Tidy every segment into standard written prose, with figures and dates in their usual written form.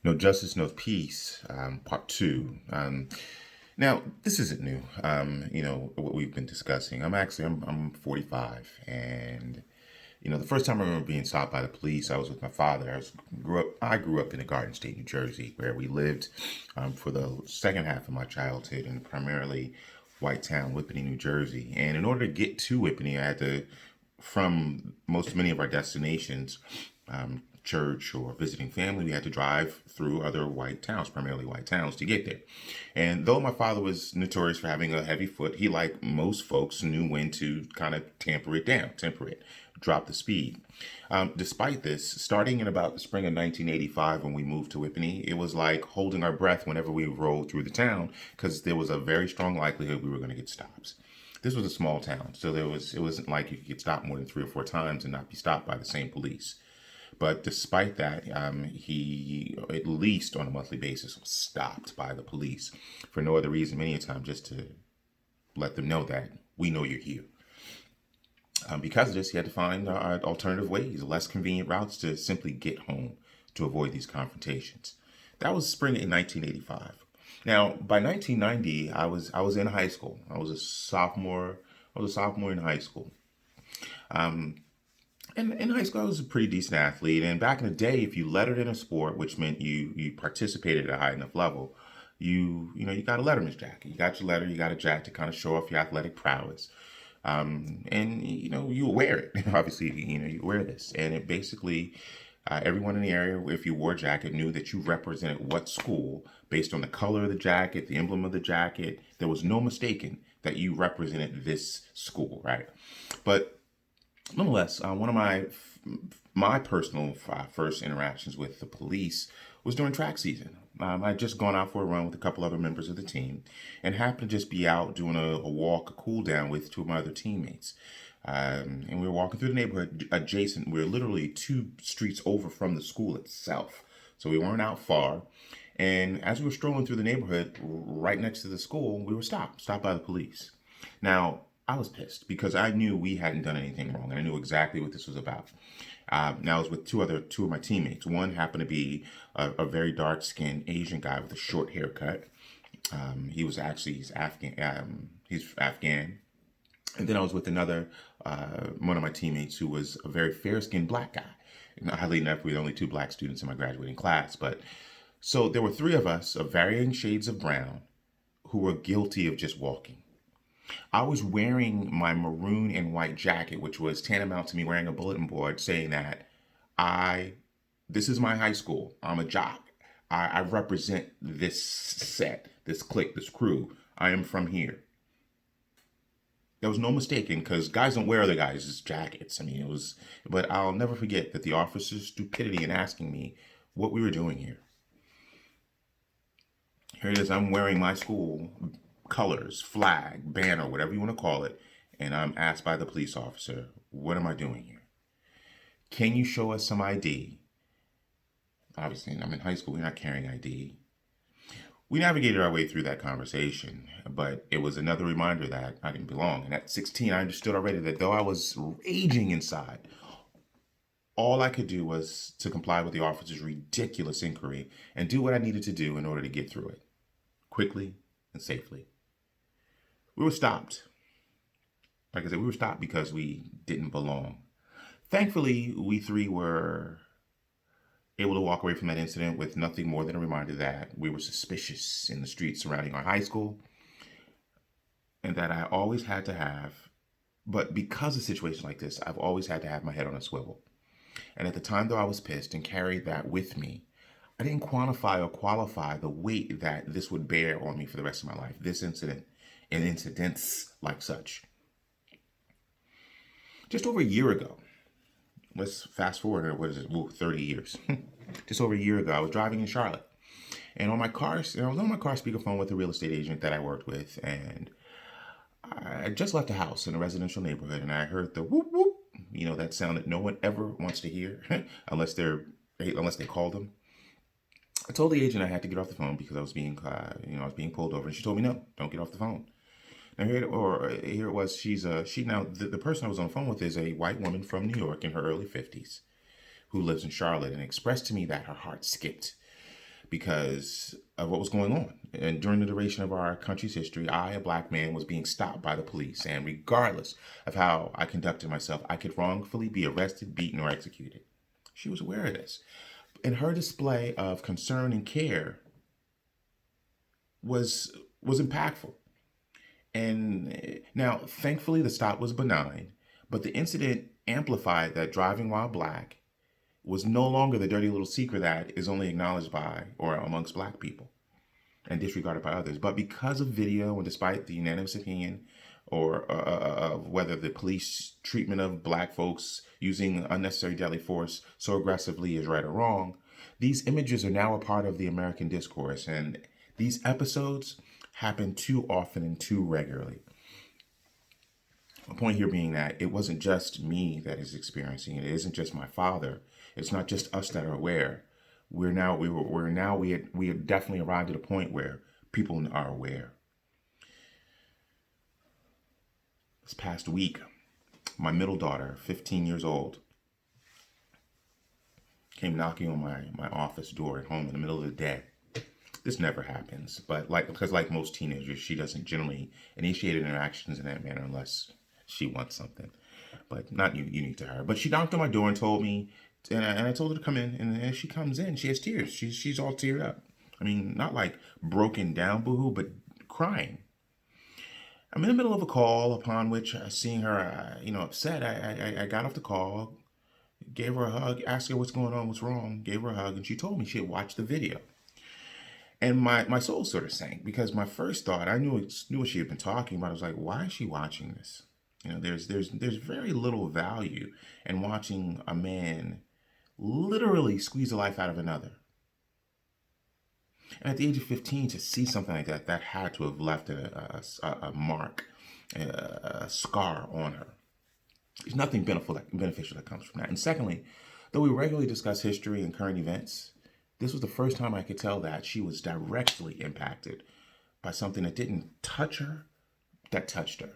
No Justice, No Peace, Part 2. Now, this isn't new, what we've been discussing. I'm 45, and, the first time I remember being stopped by the police, I was with my father. I grew up in the Garden State, New Jersey, where we lived for the second half of my childhood in primarily white town, Whippany, New Jersey. And in order to get to Whippany, I had to, from many of our destinations, church or visiting family, we had to drive through other white towns, primarily white towns, to get there. And though my father was notorious for having a heavy foot, he, like most folks, knew when to kind of temper it, drop the speed. Despite this, starting in about the spring of 1985, when we moved to Whippany, it was like holding our breath whenever we rolled through the town, because there was a very strong likelihood we were going to get stops. This was a small town, so it wasn't like you could get stopped more than 3 or 4 times and not be stopped by the same police. But despite that, he, at least on a monthly basis, was stopped by the police for no other reason, many a time just to let them know that we know you're here. Because of this, he had to find alternative ways, less convenient routes to simply get home to avoid these confrontations. That was spring in 1985. Now, by 1990, I was in high school. I was a sophomore. In high school. And in high school, I was a pretty decent athlete. And back in the day, if you lettered in a sport, which meant you participated at a high enough level, you got a letterman's jacket. You got your letter, you got a jacket to kind of show off your athletic prowess. And you wear it. Obviously, you wear this, and it basically everyone in the area, if you wore a jacket, knew that you represented what school based on the color of the jacket, the emblem of the jacket. There was no mistaking that you represented this school, right? But nonetheless, one of my personal first interactions with the police was during track season. I'd just gone out for a run with a couple other members of the team and happened to just be out doing a walk, a cool down with two of my other teammates. And we were walking through the neighborhood adjacent. We were literally 2 streets over from the school itself. So we weren't out far. And as we were strolling through the neighborhood right next to the school, we were stopped by the police. Now, I was pissed because I knew we hadn't done anything wrong, and I knew exactly what this was about. Now, I was with two of my teammates. One happened to be a very dark-skinned Asian guy with a short haircut. He's Afghan. He's Afghan. And then I was with another one of my teammates who was a very fair-skinned black guy. And oddly enough, we were the only 2 black students in my graduating class. But so there were 3 of us of varying shades of brown who were guilty of just walking. I was wearing my maroon and white jacket, which was tantamount to me wearing a bulletin board saying that this is my high school. I'm a jock. I represent this set, this clique, this crew. I am from here. There was no mistaking, because guys don't wear other guys' jackets. I mean, but I'll never forget that the officer's stupidity in asking me what we were doing here. Here it is. I'm wearing my school colors, flag, banner, whatever you want to call it, and I'm asked by the police officer, what am I doing here? Can you show us some ID? Obviously, I'm in high school, we're not carrying ID. We navigated our way through that conversation, but it was another reminder that I didn't belong. And at 16, I understood already that though I was raging inside, all I could do was to comply with the officer's ridiculous inquiry and do what I needed to do in order to get through it, quickly and safely. We were stopped. Like I said, we were stopped because we didn't belong. Thankfully, we 3 were able to walk away from that incident with nothing more than a reminder that we were suspicious in the streets surrounding our high school, and that I always had to have, but because of situations like this, I've always had to have my head on a swivel. And at the time, though I was pissed and carried that with me, I didn't quantify or qualify the weight that this would bear on me for the rest of my life, this incident and incidents like such. Just over a year ago, let's fast forward, 30 years. Just over a year ago, I was driving in Charlotte. And I was on my car speakerphone with a real estate agent that I worked with. And I just left a house in a residential neighborhood, and I heard the whoop whoop, that sound that no one ever wants to hear unless they call them. I told the agent I had to get off the phone because I was being pulled over, and she told me, no, don't get off the phone. Now here it was. The person I was on the phone with is a white woman from New York in her early 50s, who lives in Charlotte, and expressed to me that her heart skipped because of what was going on. And during the duration of our country's history, I, a black man, was being stopped by the police. And regardless of how I conducted myself, I could wrongfully be arrested, beaten, or executed. She was aware of this. And her display of concern and care was impactful. And now, thankfully, the stop was benign, but the incident amplified that driving while black was no longer the dirty little secret that is only acknowledged by or amongst black people and disregarded by others. But because of video, and despite the unanimous opinion or whether the police treatment of black folks using unnecessary deadly force so aggressively is right or wrong, these images are now a part of the American discourse, and these episodes happen too often and too regularly. My point here being that it wasn't just me that is experiencing it. It isn't just my father. It's not just us that are aware. We had definitely arrived at a point where people are aware. This past week, my middle daughter, 15 years old, came knocking on my office door at home in the middle of the day. This never happens, but because like most teenagers, she doesn't generally initiate interactions in that manner unless she wants something, but not unique to her. But she knocked on my door and told me, and I told her to come in, and as she comes in, she has tears. She's all teared up. I mean, not like broken down boohoo, but crying. I'm in the middle of a call, upon which, seeing her, upset, I got off the call, gave her a hug, asked her what's going on, what's wrong, gave her a hug, and she told me she had watched the video. And my soul sort of sank, because my first thought, I knew what she had been talking about. I was like, why is she watching this? There's very little value in watching a man literally squeeze the life out of another. And at the age of 15, to see something like that had to have left a mark, a scar on her. There's nothing beneficial that comes from that. And secondly, though we regularly discuss history and current events, this was the first time I could tell that she was directly impacted by something that didn't touch her, that touched her.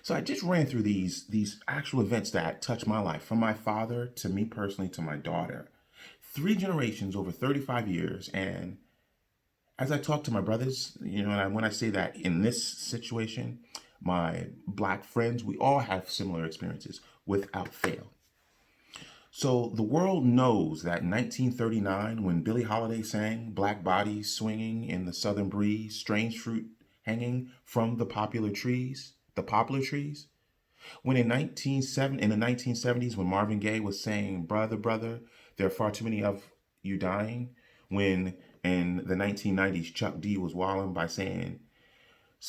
So I just ran through these actual events that touched my life, from my father to me personally to my daughter. 3 generations over 35 years. And as I talk to my brothers, and when I say that in this situation, my black friends, we all have similar experiences without fail. So the world knows that in 1939, when Billie Holiday sang "Black Bodies Swinging in the Southern Breeze, Strange Fruit Hanging from the Poplar Trees," when in the 1970s, when Marvin Gaye was saying, "Brother, brother, there are far too many of you dying," when in the 1990s, Chuck D was wilding by saying,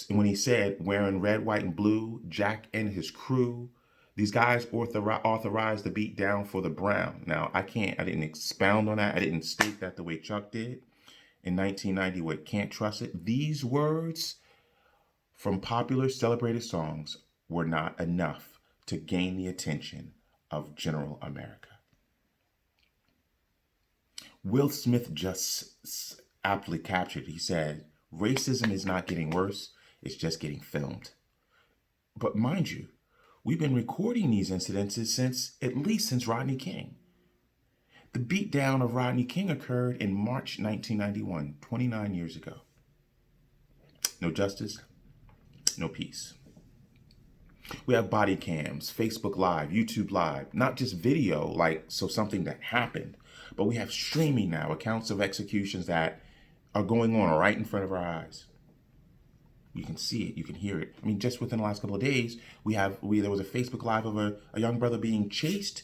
when he said, "Wearing red, white, and blue, Jack and his crew, these guys authorized the beat down for the brown." Now, I didn't expound on that. I didn't state that the way Chuck did in 1990 with "Can't Trust It." These words from popular celebrated songs were not enough to gain the attention of general America. Will Smith just aptly captured. He said, "Racism is not getting worse, it's just getting filmed." But mind you, we've been recording these incidences at least since Rodney King. The beatdown of Rodney King occurred in March 1991, 29 years ago. No justice, no peace. We have body cams, Facebook Live, YouTube Live, not just video, so something that happened, but we have streaming now, accounts of executions that are going on right in front of our eyes. You can see it, you can hear it. I mean, just within the last couple of days, there was a Facebook Live of a young brother being chased,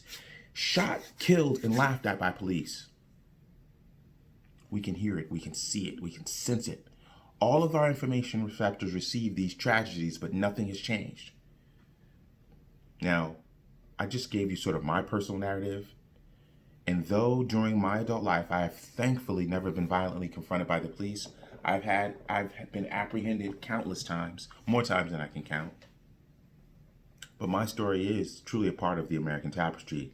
shot, killed, and laughed at by police. We can hear it, we can see it, we can sense it. All of our information receptors receive these tragedies, but nothing has changed. Now, I just gave you sort of my personal narrative. And though during my adult life, I have thankfully never been violently confronted by the police, I've been apprehended countless times, more times than I can count. But my story is truly a part of the American tapestry.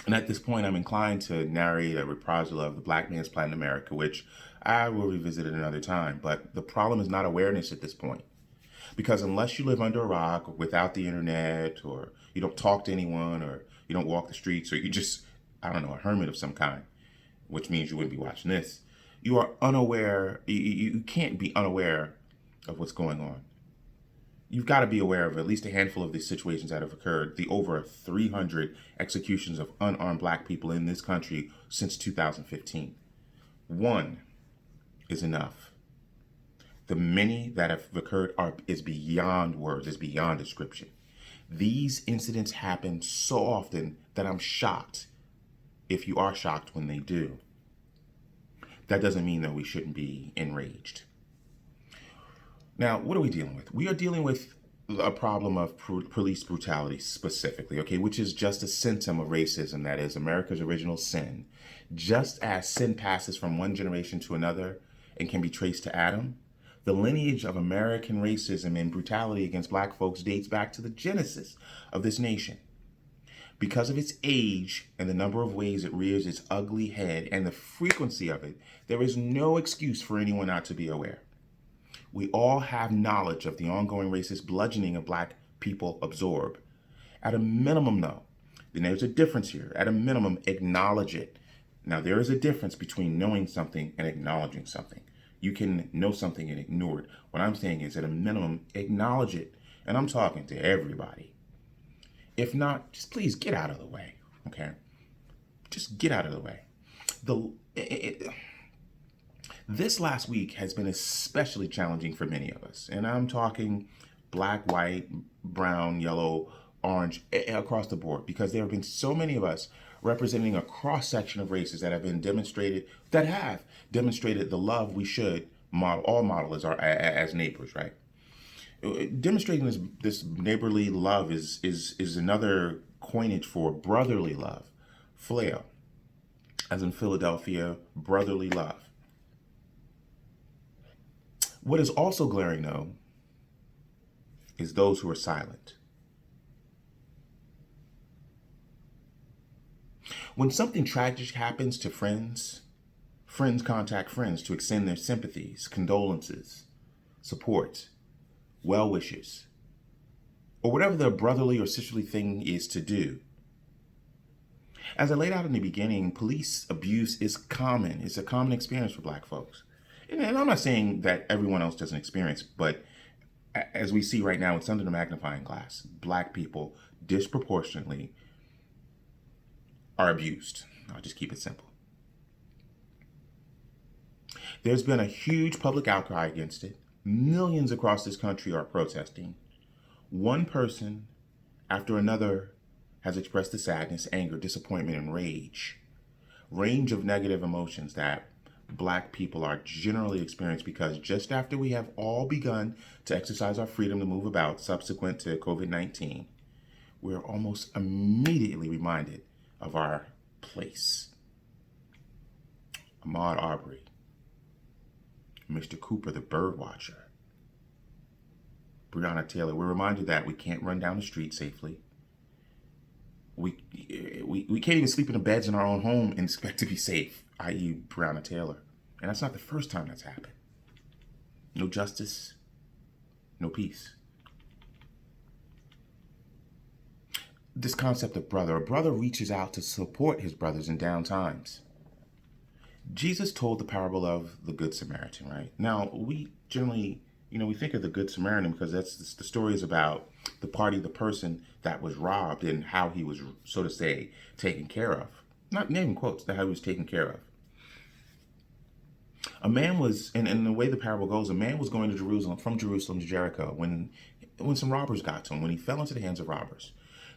And at this point, I'm inclined to narrate a reprisal of the Black Man's Plight in America, which I will revisit at another time. But the problem is not awareness at this point. Because unless you live under a rock, or without the internet, or you don't talk to anyone, or you don't walk the streets, or you just, a hermit of some kind, which means you wouldn't be watching this, you are unaware, you can't be unaware of what's going on. You've got to be aware of at least a handful of these situations that have occurred, the over 300 executions of unarmed black people in this country since 2015. One is enough. The many that have occurred is beyond words, is beyond description. These incidents happen so often that I'm shocked if you are shocked when they do. That doesn't mean that we shouldn't be enraged. Now, what are we dealing with? We are dealing with a problem of police brutality specifically, okay, which is just a symptom of racism, that is America's original sin. Just as sin passes from one generation to another and can be traced to Adam, the lineage of American racism and brutality against black folks dates back to the genesis of this nation. Because of its age and the number of ways it rears its ugly head and the frequency of it, there is no excuse for anyone not to be aware. We all have knowledge of the ongoing racist bludgeoning of black people absorb. At a minimum, though, then there's a difference here. At a minimum, acknowledge it. Now, there is a difference between knowing something and acknowledging something. You can know something and ignore it. What I'm saying is, at a minimum, acknowledge it. And I'm talking to everybody. If not, just please get out of the way, okay? Just get out of the way. This last week has been especially challenging for many of us. And I'm talking black, white, brown, yellow, orange, across the board, because there have been so many of us representing a cross-section of races that have demonstrated the love we should model as neighbors, right? Demonstrating this neighborly love is another coinage for brotherly love. Phileo, as in Philadelphia, brotherly love. What is also glaring, though, is those who are silent. When something tragic happens to friends contact friends to extend their sympathies, condolences, support, well wishes, or whatever the brotherly or sisterly thing is to do. As I laid out in the beginning, police abuse is common. It's a common experience for black folks. And I'm not saying that everyone else doesn't experience, but as we see right now, it's under the magnifying glass. Black people disproportionately are abused. I'll just keep it simple. There's been a huge public outcry against it. Millions across this country are protesting. One person after another has expressed the sadness, anger, disappointment, and rage. Range of negative emotions that black people are generally experiencing, because just after we have all begun to exercise our freedom to move about subsequent to COVID-19, we're almost immediately reminded of our place. Ahmaud Arbery, Mr. Cooper, the bird watcher, Breonna Taylor, we're reminded that we can't run down the street safely. We can't even sleep in the beds in our own home and expect to be safe, i.e. Breonna Taylor. And that's not the first time that's happened. No justice, no peace. This concept of a brother reaches out to support his brothers in down times. Jesus told the parable of the Good Samaritan, right? Now, we generally, we think of the Good Samaritan because the story is about the person that was robbed and how he was, so to say, taken care of. Not naming quotes, that how he was taken care of. A man was, and the way the parable goes, a man was going to Jerusalem, from Jerusalem to Jericho, when some robbers got to him, when he fell into the hands of robbers.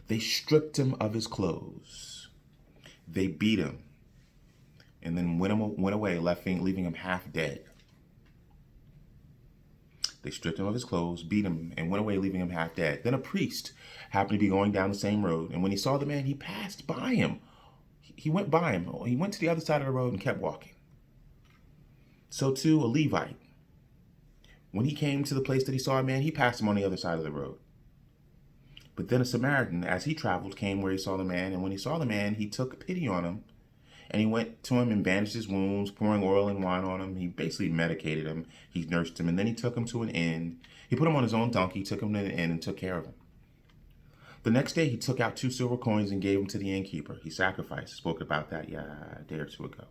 They stripped him of his clothes. They beat him, and then went away, leaving him half dead. They stripped him of his clothes, beat him, and went away, leaving him half dead. Then a priest happened to be going down the same road, and when he saw the man, he passed by him. He went by him. He went to the other side of the road and kept walking. So too, a Levite. When he came to the place that he saw a man, he passed him on the other side of the road. But then a Samaritan, as he traveled, came where he saw the man, and when he saw the man, he took pity on him, and he went to him and bandaged his wounds, pouring oil and wine on him. He basically medicated him. He nursed him, and then he took him to an inn. He put him on his own donkey, took him to the inn, and took care of him. The next day, he took out 2 silver coins and gave them to the innkeeper. He sacrificed. Spoke about that a day or two ago.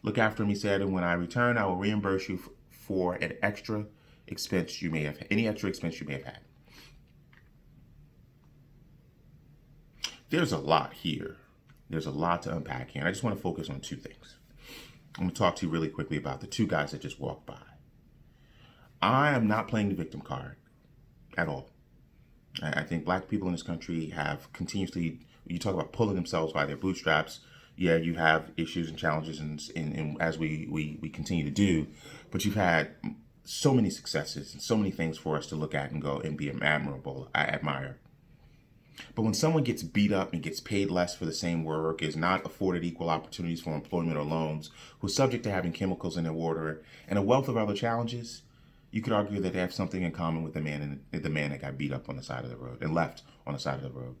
Look after him, he said, and when I return, I will reimburse you for an extra expense you may have, any extra expense you may have had. There's a lot here. There's a lot to unpack here. And I just want to focus on two things. I'm going to talk to you really quickly about the two guys that just walked by. I am not playing the victim card at all. I think black people in this country have continuously, you talk about pulling themselves by their bootstraps. Yeah, you have issues and challenges in as we continue to do, but you've had so many successes and so many things for us to look at and go and be admirable. I admire. But when someone gets beat up and gets paid less for the same work, is not afforded equal opportunities for employment or loans, who's subject to having chemicals in their water, and a wealth of other challenges, you could argue that they have something in common with the man that got beat up on the side of the road and left on the side of the road.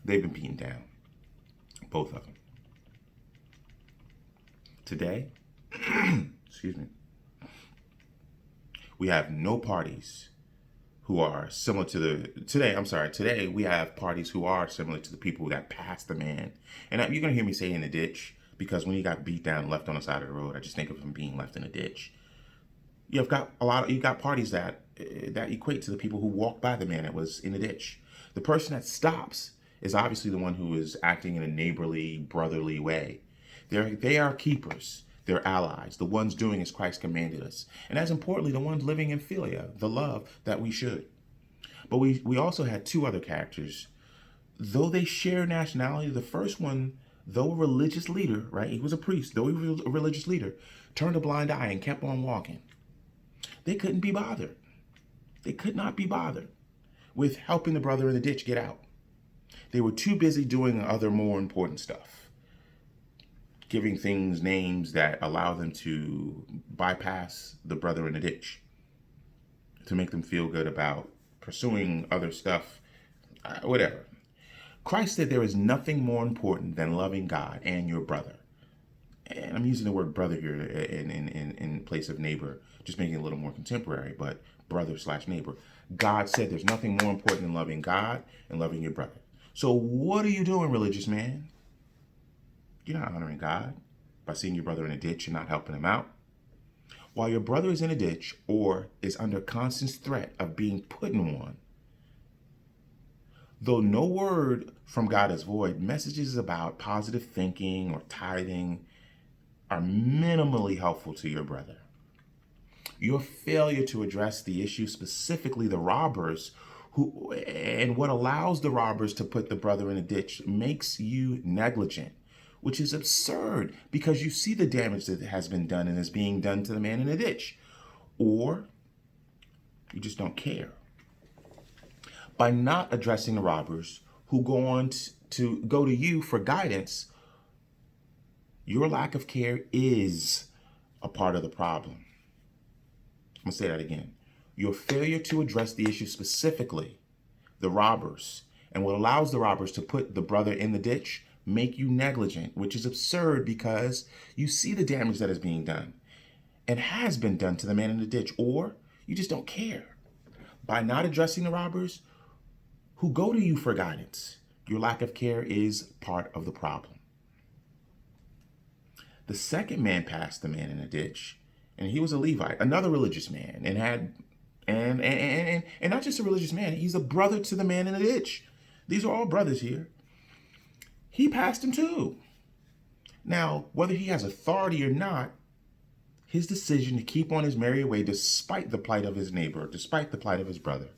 They've been beaten down, both of them. Today, excuse me, we have no parties who are similar to today we have parties who are similar to the people that passed the man. And you're going to hear me say in the ditch, because when he got beat down, left on the side of the road, I just think of him being left in a ditch. You got parties that equate to the people who walked by the man that was in the ditch. The person that stops is obviously the one who is acting in a neighborly, brotherly way. They are keepers. They're allies, the ones doing as Christ commanded us. And as importantly, the ones living in philia, the love that we should. But we also had two other characters. Though they share nationality, the first one, though a religious leader, right? He was a priest, though he was a religious leader, turned a blind eye and kept on walking. They couldn't be bothered. They could not be bothered with helping the brother in the ditch get out. They were too busy doing other more important stuff, giving things names that allow them to bypass the brother in the ditch, to make them feel good about pursuing other stuff, whatever. Christ said there is nothing more important than loving God and your brother. And I'm using the word brother here in place of neighbor, just making it a little more contemporary, but brother/neighbor. God said there's nothing more important than loving God and loving your brother. So what are you doing, religious man? You're not honoring God by seeing your brother in a ditch and not helping him out. While your brother is in a ditch or is under constant threat of being put in one, though no word from God is void, messages about positive thinking or tithing are minimally helpful to your brother. Your failure to address the issue, specifically the robbers, and what allows the robbers to put the brother in a ditch, makes you negligent, which is absurd because you see the damage that has been done and is being done to the man in the ditch, or you just don't care. By not addressing the robbers who go on to go to you for guidance, your lack of care is a part of the problem. I'm going to say that again. Your failure to address the issue, specifically the robbers, and what allows the robbers to put the brother in the ditch, make you negligent, which is absurd because you see the damage that is being done and has been done to the man in the ditch, or you just don't care. By not addressing the robbers who go to you for guidance, your lack of care is part of the problem. The second man passed the man in the ditch, and he was a Levite, another religious man, and had and not just a religious man, he's a brother to the man in the ditch. These are all brothers here. He passed him too. Now, whether he has authority or not, his decision to keep on his merry way despite the plight of his neighbor, despite the plight of his brother,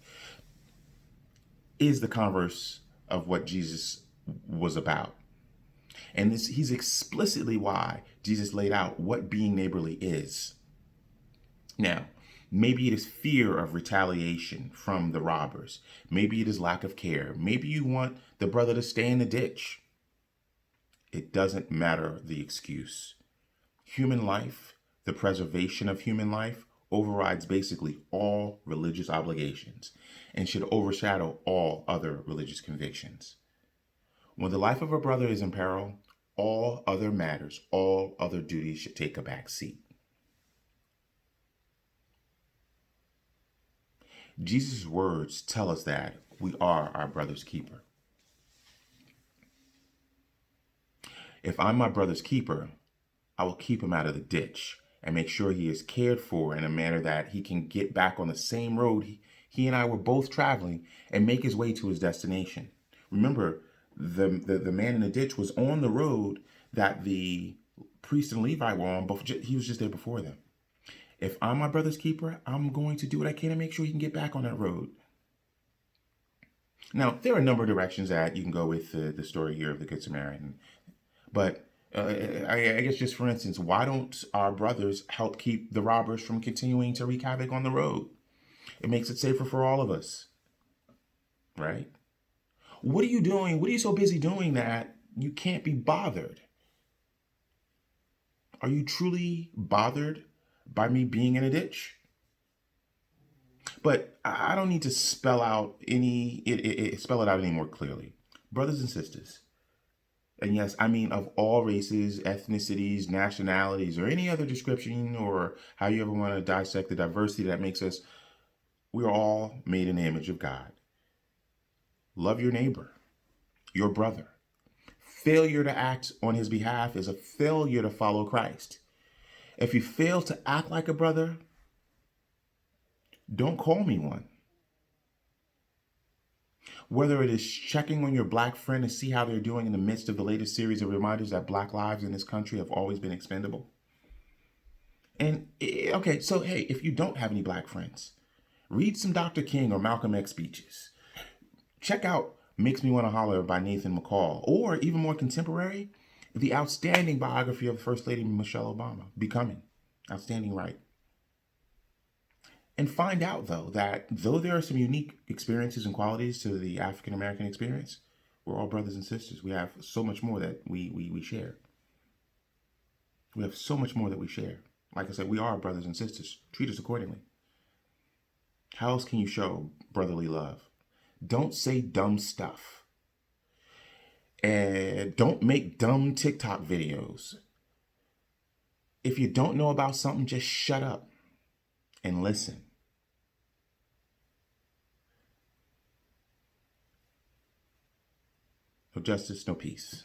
is the converse of what Jesus was about. And he's explicitly why Jesus laid out what being neighborly is. Now, maybe it is fear of retaliation from the robbers. Maybe it is lack of care. Maybe you want the brother to stay in the ditch. It doesn't matter the excuse. Human life, the preservation of human life, overrides basically all religious obligations and should overshadow all other religious convictions. When the life of a brother is in peril, all other matters, all other duties should take a back seat. Jesus' words tell us that we are our brother's keeper. If I'm my brother's keeper, I will keep him out of the ditch and make sure he is cared for in a manner that he can get back on the same road he and I were both traveling and make his way to his destination. Remember, the man in the ditch was on the road that the priest and Levi were on, but he was just there before them. If I'm my brother's keeper, I'm going to do what I can to make sure he can get back on that road. Now, there are a number of directions that you can go with the story here of the Good Samaritan. But I guess just for instance, why don't our brothers help keep the robbers from continuing to wreak havoc on the road? It makes it safer for all of us, right? What are you doing? What are you so busy doing that you can't be bothered? Are you truly bothered by me being in a ditch? But I don't need to spell it out any more clearly. Brothers and sisters, and yes, I mean of all races, ethnicities, nationalities, or any other description, or how you ever want to dissect the diversity that makes us, we're all made in the image of God. Love your neighbor, your brother. Failure to act on his behalf is a failure to follow Christ. If you fail to act like a brother, don't call me one. Whether it is checking on your black friend to see how they're doing in the midst of the latest series of reminders that black lives in this country have always been expendable. And okay, so hey, if you don't have any black friends, read some Dr. King or Malcolm X speeches. Check out Makes Me Want to Holler by Nathan McCall, or even more contemporary, the outstanding biography of First Lady Michelle Obama, Becoming. Outstanding, right? And find out, though, that though there are some unique experiences and qualities to the African American experience, we're all brothers and sisters. We have so much more that we share. We have so much more that we share. Like I said, we are brothers and sisters. Treat us accordingly. How else can you show brotherly love? Don't say dumb stuff. And don't make dumb TikTok videos. If you don't know about something, just shut up and listen. No justice, no peace.